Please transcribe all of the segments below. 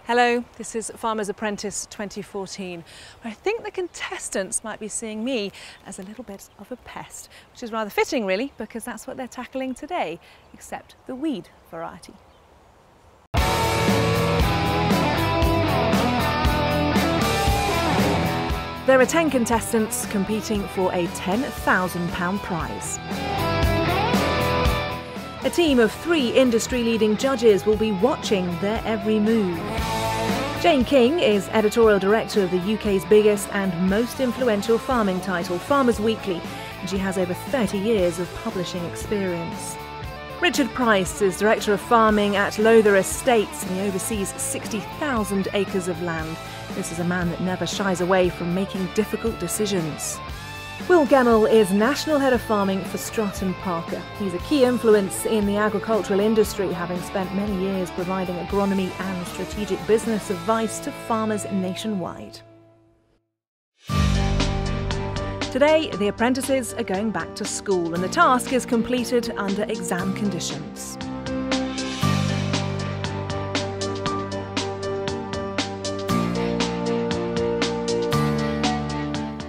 Hello, this is Farmer's Apprentice 2014. I think the contestants might be seeing me as a little bit of a pest, which is rather fitting really, because that's what they're tackling today, except the weed variety. There are 10 contestants competing for a £10,000 prize. A team of 3 industry-leading judges will be watching their every move. Jane King is editorial director of the UK's biggest and most influential farming title, Farmers Weekly, and she has over 30 years of publishing experience. Richard Price is director of farming at Lowther Estates, and he oversees 60,000 acres of land. This is a man that never shies away from making difficult decisions. Will Gennell is National Head of Farming for Stratton Parker. He's a key influence in the agricultural industry, having spent many years providing agronomy and strategic business advice to farmers nationwide. Today, the apprentices are going back to school, and the task is completed under exam conditions.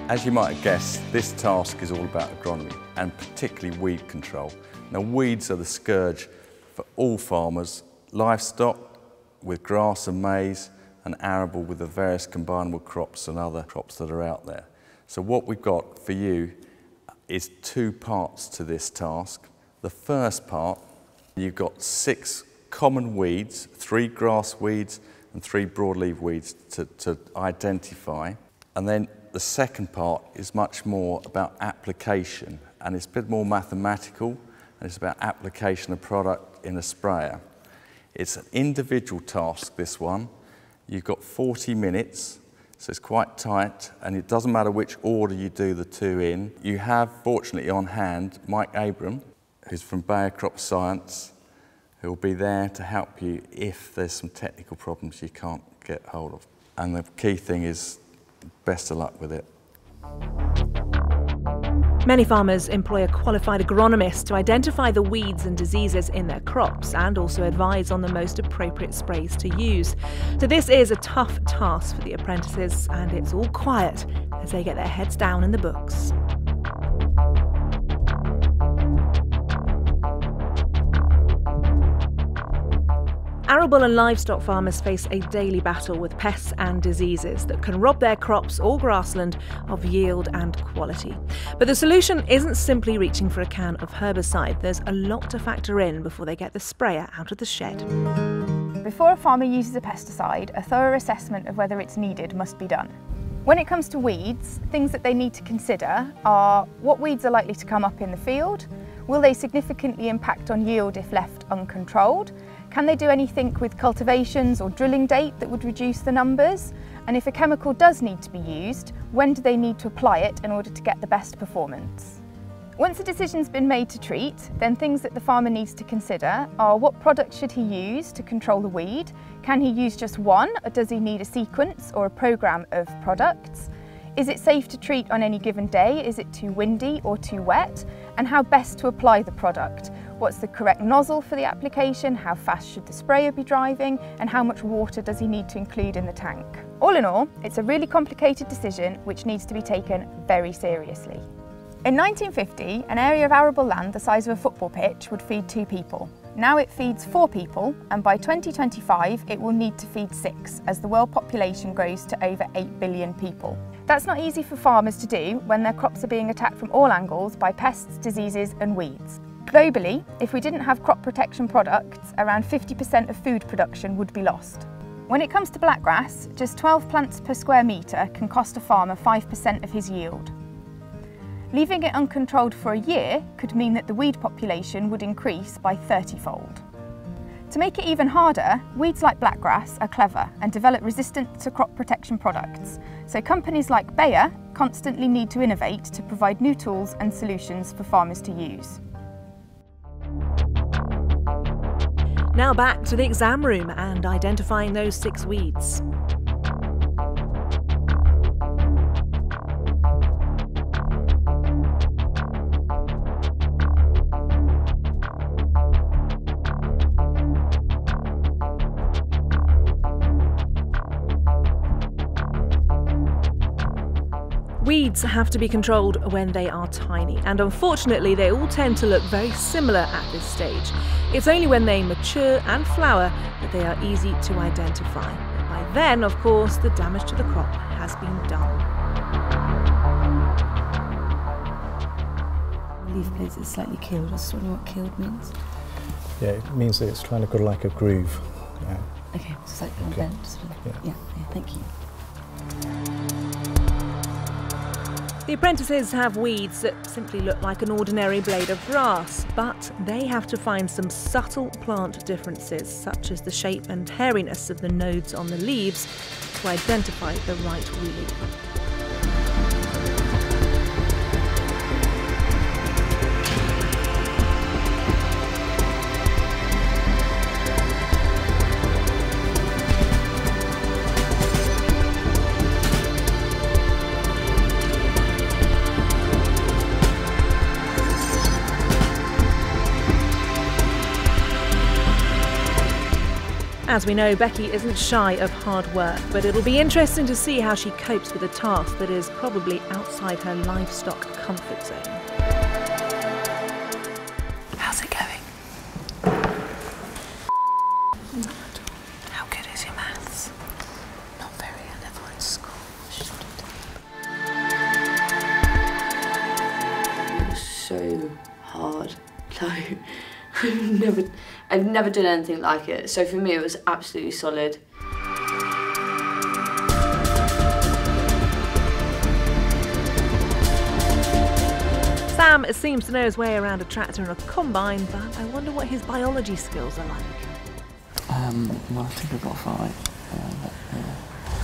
As you might have guessed, this task is all about agronomy and particularly weed control. Now, weeds are the scourge for all farmers, livestock with grass and maize, and arable with the various combinable crops and other crops that are out there. So what we've got for you is 2 parts to this task. The first part, you've got 6 common weeds, 3 grass weeds and 3 broadleaf weeds to identify. And then the second part is much more about application, and it's a bit more mathematical, and it's about application of product in a sprayer. It's an individual task, this one. You've got 40 minutes, so it's quite tight, and it doesn't matter which order you do the 2 in. You have, fortunately, on hand Mike Abram, who's from Bayer Crop Science, who will be there to help you if there's some technical problems you can't get hold of. And the key thing is, best of luck with it. Many farmers employ a qualified agronomist to identify the weeds and diseases in their crops and also advise on the most appropriate sprays to use. So this is a tough task for the apprentices, and it's all quiet as they get their heads down in the books. Arable and livestock farmers face a daily battle with pests and diseases that can rob their crops or grassland of yield and quality. But the solution isn't simply reaching for a can of herbicide. There's a lot to factor in before they get the sprayer out of the shed. Before a farmer uses a pesticide, a thorough assessment of whether it's needed must be done. When it comes to weeds, things that they need to consider are what weeds are likely to come up in the field, will they significantly impact on yield if left uncontrolled, can they do anything with cultivations or drilling date that would reduce the numbers? And if a chemical does need to be used, when do they need to apply it in order to get the best performance? Once a decision's been made to treat, then things that the farmer needs to consider are what product should he use to control the weed? Can he use just one, or does he need a sequence or a programme of products? Is it safe to treat on any given day? Is it too windy or too wet? And how best to apply the product? What's the correct nozzle for the application? How fast should the sprayer be driving? And how much water does he need to include in the tank? All in all, it's a really complicated decision which needs to be taken very seriously. In 1950, an area of arable land the size of a football pitch would feed 2 people. Now it feeds 4 people, and by 2025 it will need to feed 6 as the world population grows to over 8 billion people. That's not easy for farmers to do when their crops are being attacked from all angles by pests, diseases and weeds. Globally, if we didn't have crop protection products, around 50% of food production would be lost. When it comes to blackgrass, just 12 plants per square metre can cost a farmer 5% of his yield. Leaving it uncontrolled for a year could mean that the weed population would increase by 30-fold. To make it even harder, weeds like blackgrass are clever and develop resistance to crop protection products. So companies like Bayer constantly need to innovate to provide new tools and solutions for farmers to use. Now back to the exam room and identifying those 6 weeds. Weeds have to be controlled when they are tiny, and unfortunately they all tend to look very similar at this stage. It's only when they mature and flower that they are easy to identify. By then, of course, the damage to the crop has been done. Leaf blades are slightly keeled. I was wondering what keeled means. Yeah, it means that it's trying to go like a groove. Okay, so it's like bent. Sort of. Yeah, thank you. The apprentices have weeds that simply look like an ordinary blade of grass, but they have to find some subtle plant differences, such as the shape and hairiness of the nodes on the leaves, to identify the right weed. As we know, Becky isn't shy of hard work, but it'll be interesting to see how she copes with a task that is probably outside her livestock comfort zone. How's it going? How good is your maths? Not very. I never went to school. It was so hard. Like, I've never done anything like it. So for me, it was absolutely solid. Sam seems to know his way around a tractor and a combine, but I wonder what his biology skills are like. Well, I think I've got 5.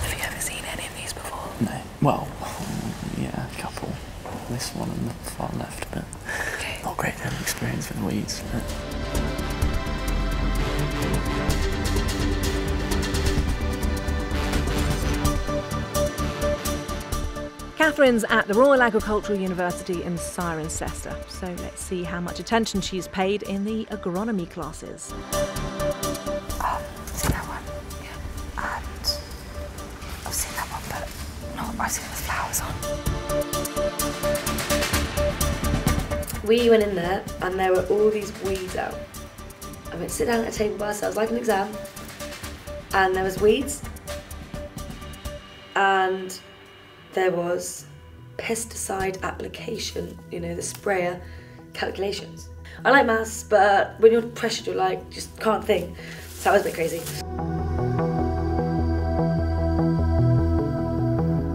Have you ever seen any of these before? No. Well, yeah, a couple. This one on the far left, but not great deal of experience with weeds. Catherine's at the Royal Agricultural University in Cirencester, so let's see how much attention she's paid in the agronomy classes. I've seen that one, yeah. And I've seen that one, but not I've seen it with flowers on. We went in there and there were all these weeds out. I went to sit down at a table by ourselves like an exam, and there was weeds, and there was pesticide application, you know, the sprayer calculations. I like maths, but when you're pressured, you're like, just can't think. So that was a bit crazy.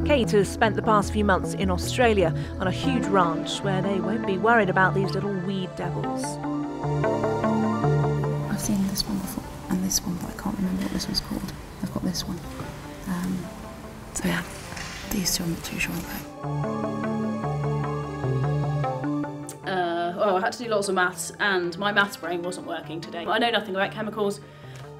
Kate has spent the past few months in Australia on a huge ranch where they won't be worried about these little weed devils. I've seen this one before, and this one, but I can't remember what this one's called. I've got this one. So yeah, these two I'm not too sure about. Well, I had to do lots of maths, and my maths brain wasn't working today. I know nothing about chemicals,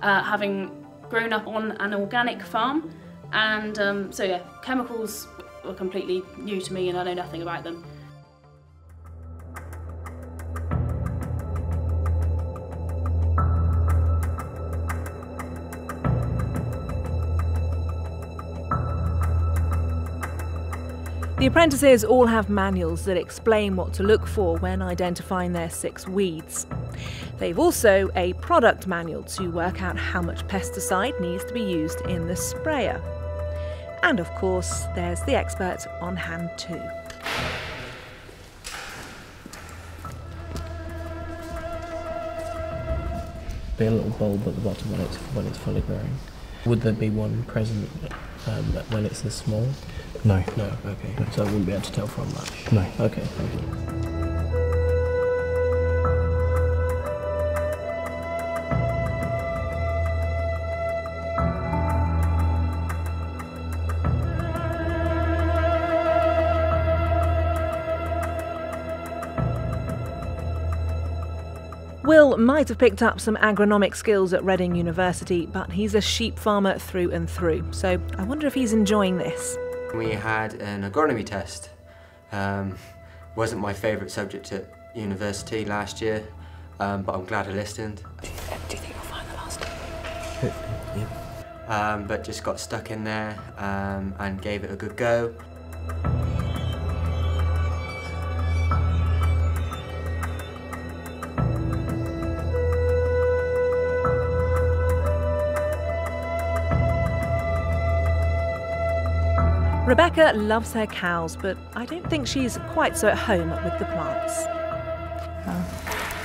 having grown up on an organic farm, and so yeah, chemicals were completely new to me and I know nothing about them. The apprentices all have manuals that explain what to look for when identifying their 6 weeds. They've also a product manual to work out how much pesticide needs to be used in the sprayer. And of course, there's the expert on hand too. Be a little bulb at the bottom when it's fully growing. Would there be one present when it's this small? No. No, okay. So I wouldn't be able to tell from that? No. Okay, thank you. Will might have picked up some agronomic skills at Reading University, but he's a sheep farmer through and through, so I wonder if he's enjoying this. We had an agronomy test. Wasn't my favourite subject at university last year, but I'm glad I listened. Do you think you'll find the last time? But just got stuck in there and gave it a good go. Rebecca loves her cows, but I don't think she's quite so at home with the plants.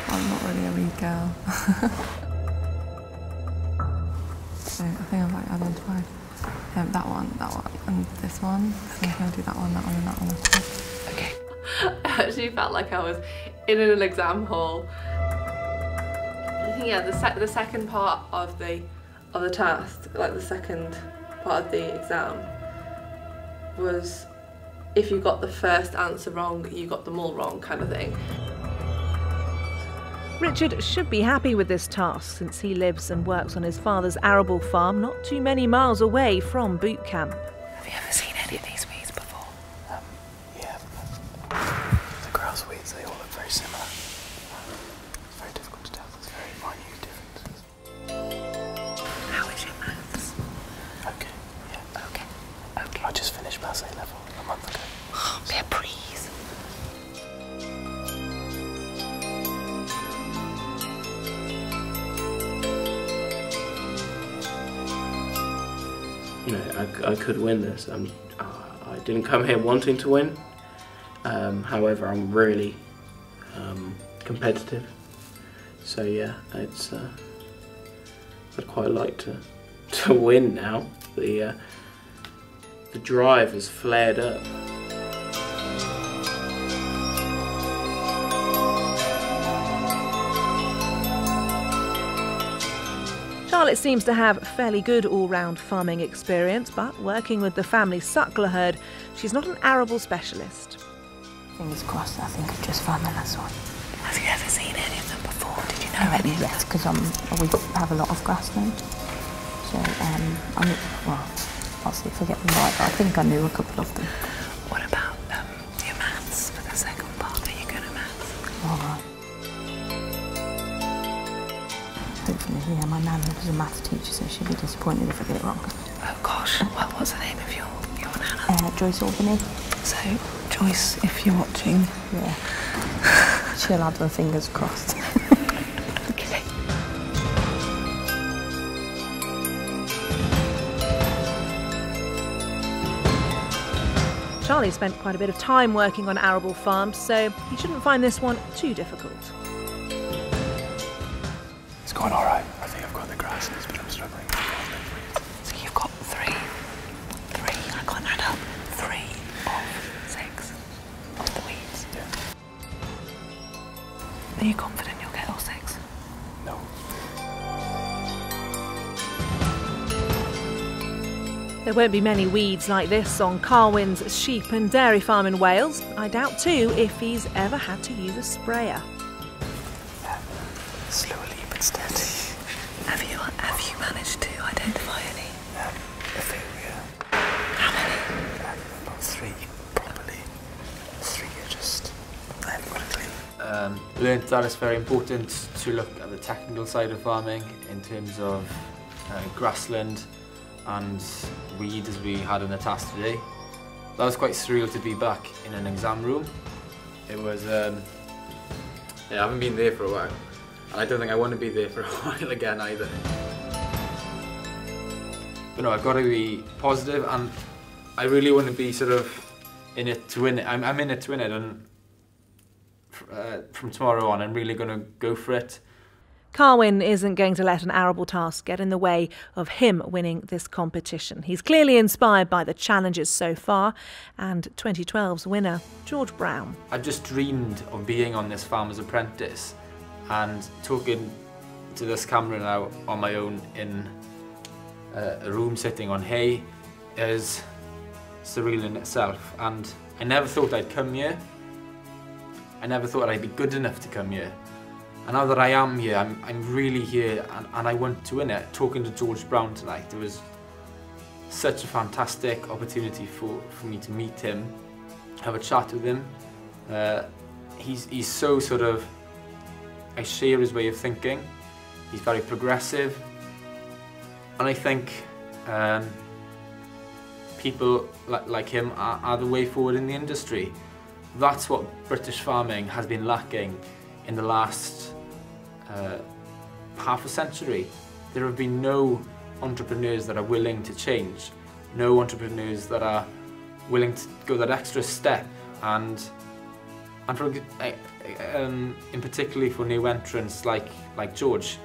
I'm not really a weed girl. So I think I've like identified that one, and this one. Okay. So I'll do that one, and that one. Okay. I actually felt like I was in an exam hall. I think yeah, the second part of the task, like the second part of the exam, was if you got the first answer wrong, you got them all wrong, kind of thing. Richard should be happy with this task since he lives and works on his father's arable farm not too many miles away from boot camp. Have you ever seen any of these weeds before? Yeah. The grass weeds, they all look very similar. It's very difficult to tell. There's very minute differences. How is your maths? Okay, yeah. Okay. I just finished Maths A level a month ago. Be a breeze. You know, I could win this. I didn't come here wanting to win. However, I'm really competitive. So yeah, it's I'd quite like to win now. The drive has flared up. Charlotte seems to have fairly good all-round farming experience, but working with the family suckler herd, she's not an arable specialist. Fingers crossed, I think I've just found the last one. Have you ever seen any of them before? Did you know any of them? Yes, because we have a lot of grassland. So, I'll see if I get them right, but I think I knew a couple of them. What about your maths for the second part? Are you good at maths? All right. Hopefully, yeah, my nan was a maths teacher, so she'll be disappointed if I get it wrong. Oh gosh, well, what's the name of your nana? Joyce Albany. So, Joyce, if you're watching... Yeah. She'll have her fingers crossed. Okay. Charlie spent quite a bit of time working on arable farms, so he shouldn't find this one too difficult. It's going all right. I think I've got the grasses, but I'm struggling. So you've got three, I can't add up, 3 of 6 of the weeds. Yeah. Are you confident you'll get all 6? No. There won't be many weeds like this on Carwyn's sheep and dairy farm in Wales. I doubt too if he's ever had to use a sprayer. Slowly but steady. Have you managed to identify any? A few, yeah. How many? About 3 properly. 3 are just... I haven't got a clue. Learned that it's very important to look at the technical side of farming in terms of grassland and weed as we had in the task today. That was quite surreal to be back in an exam room. It was, yeah, I haven't been there for a while. And I don't think I want to be there for a while again either. But no, I've got to be positive, and I really want to be sort of in it to win it. I'm in it to win it, and from tomorrow on I'm really going to go for it. Carwyn isn't going to let an arable task get in the way of him winning this competition. He's clearly inspired by the challenges so far and 2012's winner, George Brown. I've just dreamed of being on this Farmer's Apprentice and talking to this camera now on my own in a room sitting on hay is surreal in itself. And I never thought I'd come here. I never thought I'd be good enough to come here. And now that I am here, I'm really here, and I want to win it. Talking to George Brown tonight, it was such a fantastic opportunity for me to meet him, have a chat with him. He's so sort of, I share his way of thinking. He's very progressive, and I think people like him are the way forward in the industry. That's what British farming has been lacking in the last half a century. There have been no entrepreneurs that are willing to change, no entrepreneurs that are willing to go that extra step, and for in particularly for new entrants like George,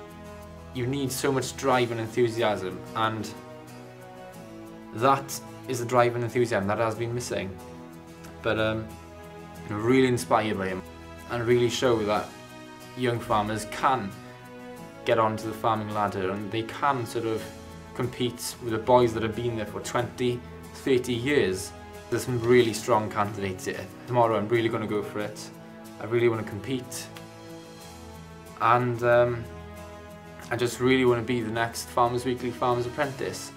you need so much drive and enthusiasm, and that is the drive and enthusiasm that has been missing. But I'm really inspired by him, and really show that young farmers can get onto the farming ladder, and they can sort of compete with the boys that have been there for 20, 30 years. There's some really strong candidates here. Tomorrow I'm really going to go for it. I really want to compete, and I just really want to be the next Farmers Weekly Farmers Apprentice.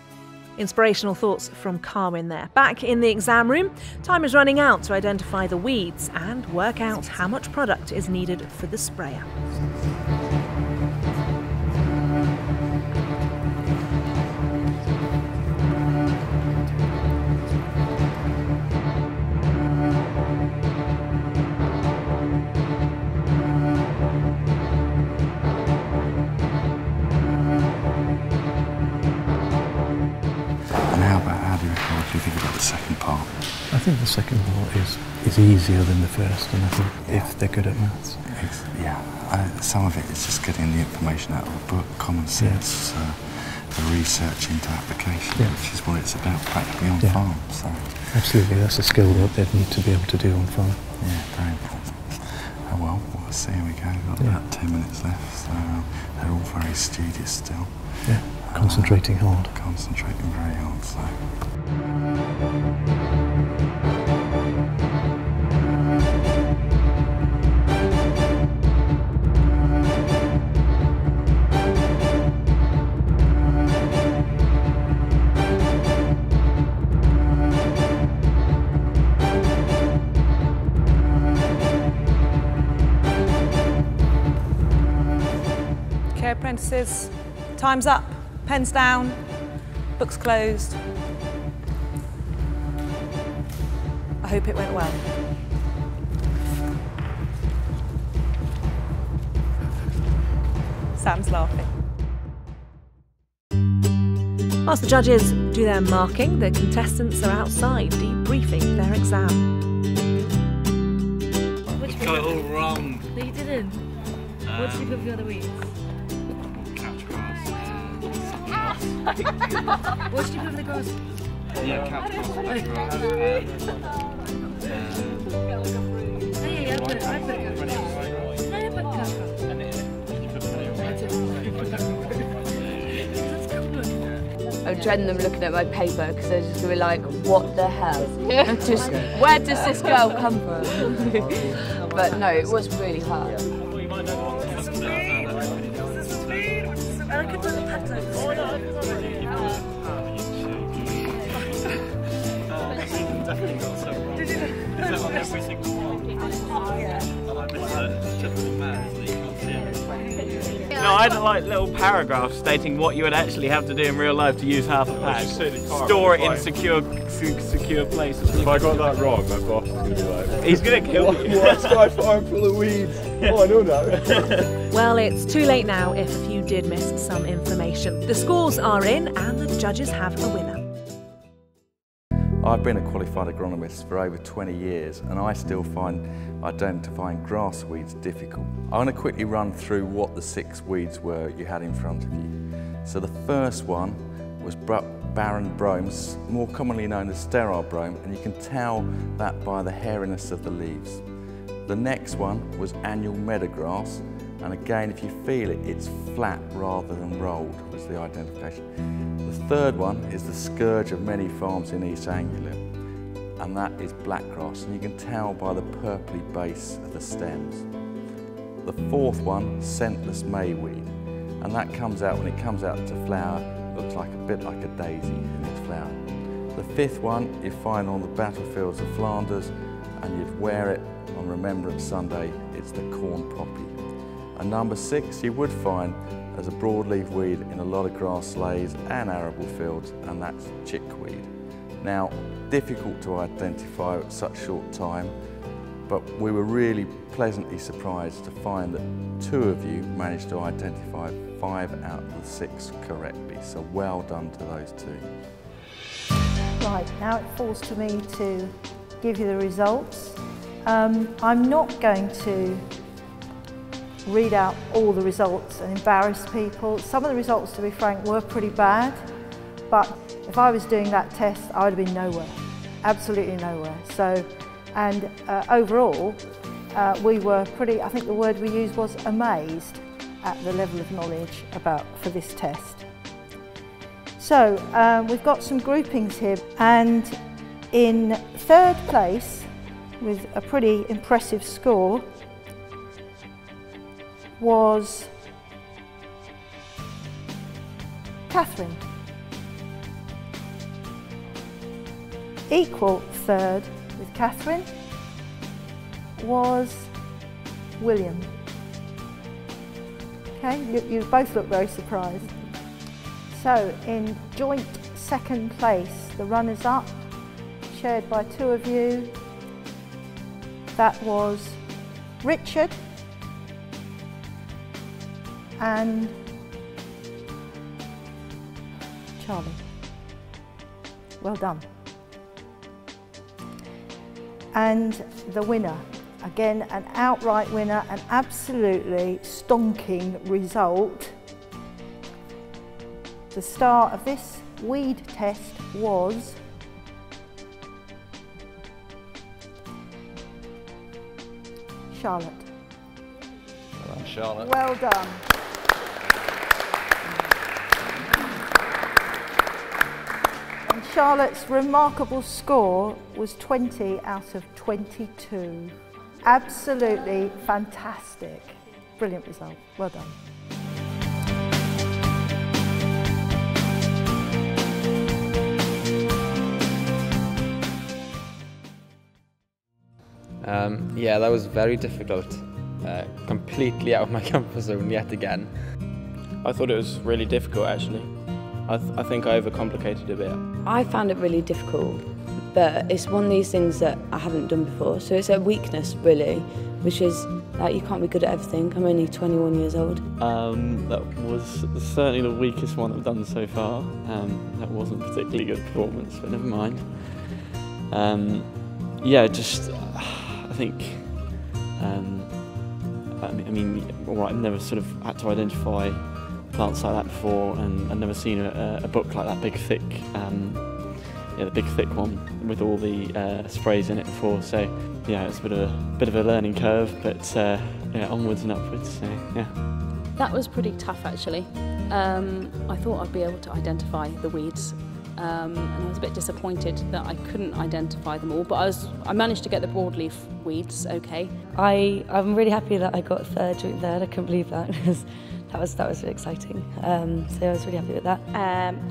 Inspirational thoughts from Carwyn there. Back in the exam room, time is running out to identify the weeds and work out how much product is needed for the sprayer. What do you think about the second part? I think the second part is easier than the first, and I think if they're good at maths. Some of it is just getting the information out of the book, common sense, the research into application, which is what it's about practically on farm. So. Absolutely, that's a skill that they'd need to be able to do on farm. Yeah, very important. Oh well, we'll see how we go. We've got about 10 minutes left, so they're all very studious still. Yeah, concentrating hard. Concentrating very hard, so. Okay, apprentices, time's up. Pens down, books closed. I hope it went well. Sam's laughing. Whilst the judges do their marking, the contestants are outside debriefing their exam. You got it all wrong. No, you didn't. What did you put for the other weeds? Couch grass. What did you put for the grass? Yeah, couch grass. I put couch grass. I dread them looking at my paper because they're just going to be like, what the hell? Just, where does this girl come from? But no, it was really hard. No, I had like little paragraphs stating what you would actually have to do in real life to use half a pack. Store it in secure places. If I got that wrong, my boss is going to be like... He's going to kill you. What's my farm full of weeds? Oh, I know that. Well, it's too late now if you did miss some information. The scores are in and the judges have a winner. I've been a qualified agronomist for over 20 years and I still find identifying grass weeds difficult. I'm going to quickly run through what the 6 weeds were you had in front of you. So the first one was barren bromes, more commonly known as sterile brome, and you can tell that by the hairiness of the leaves. The next one was annual meadowgrass, and again, if you feel it, it's flat rather than rolled, was the identification. The third one is the scourge of many farms in East Anglia, and that is blackgrass, and you can tell by the purpley base of the stems. The fourth one, scentless mayweed, and that comes out, when it comes out to flower, looks like a bit like a daisy in its flower. The fifth one you find on the battlefields of Flanders, and you'd wear it on Remembrance Sunday, it's the corn poppy. And number 6 you would find as a broadleaf weed in a lot of grass slays and arable fields, and that's chickweed. Now, difficult to identify at such short time, but we were really pleasantly surprised to find that 2 of you managed to identify 5 out of the 6 correctly, so well done to those 2. Right, now it falls to me to give you the results. I'm not going to read out all the results and embarrass people. Some of the results, to be frank, were pretty bad, but if I was doing that test, I would have been nowhere, absolutely nowhere. So, and overall, we were pretty, I think the word we used was amazed at the level of knowledge for this test. So, we've got some groupings here, and in third place, with a pretty impressive score, was Catherine. Equal third with Catherine was William. Okay, you both look very surprised. So in joint second place, the runners-up, shared by two of you, that was Richard and Charlie. Well done. And the winner, again an outright winner, an absolutely stonking result. The star of this weed test was Charlotte. Well done, Charlotte. Well done. And Charlotte's remarkable score was 20 out of 22. Absolutely fantastic. Brilliant result. Well done. Yeah, that was very difficult. Completely out of my comfort zone yet again. I thought it was really difficult actually. I think I overcomplicated a bit. I found it really difficult, but it's one of these things that I haven't done before, so it's a weakness really, which is like you can't be good at everything. I'm only 21 years old. That was certainly the weakest one I've done so far. That wasn't a particularly good performance, but never mind. Yeah, just I think, I mean, all right, I've never sort of had to identify plants like that before, and I've never seen a book like that, big thick, yeah, the big thick one with all the sprays in it before. So yeah, it's a bit of a learning curve, but yeah, onwards and upwards. So yeah. That was pretty tough actually. I thought I'd be able to identify the weeds. And I was a bit disappointed that I couldn't identify them all, but I managed to get the broadleaf weeds okay. I'm really happy that I got third joint third. I couldn't believe that. that was really exciting. So I was really happy with that.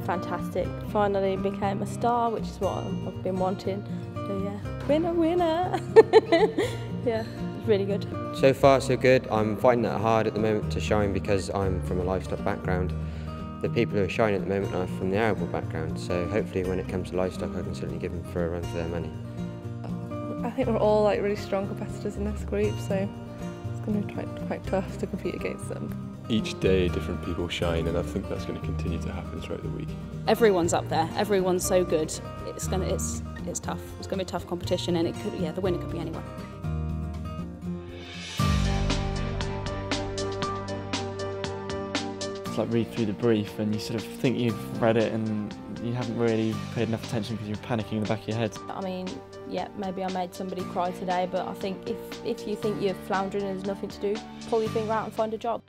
Fantastic. Finally became a star, which is what I've been wanting. So yeah, winner. Yeah, it's really good. So far so good. I'm finding it hard at the moment to shine because I'm from a livestock background. The people who are shining at the moment are from the arable background, so hopefully when it comes to livestock I can certainly give them for a run for their money. I think we're all like really strong competitors in this group, so it's going to be quite tough to compete against them. Each day different people shine, and I think that's going to continue to happen throughout the week. Everyone's up there, everyone's so good. It's tough. It's going to be a tough competition, and the winner could be anyone. Like read through the brief and you sort of think you've read it and you haven't really paid enough attention because you're panicking in the back of your head. I mean, yeah, maybe I made somebody cry today, but I think if you think you're floundering and there's nothing to do, pull your finger out and find a job.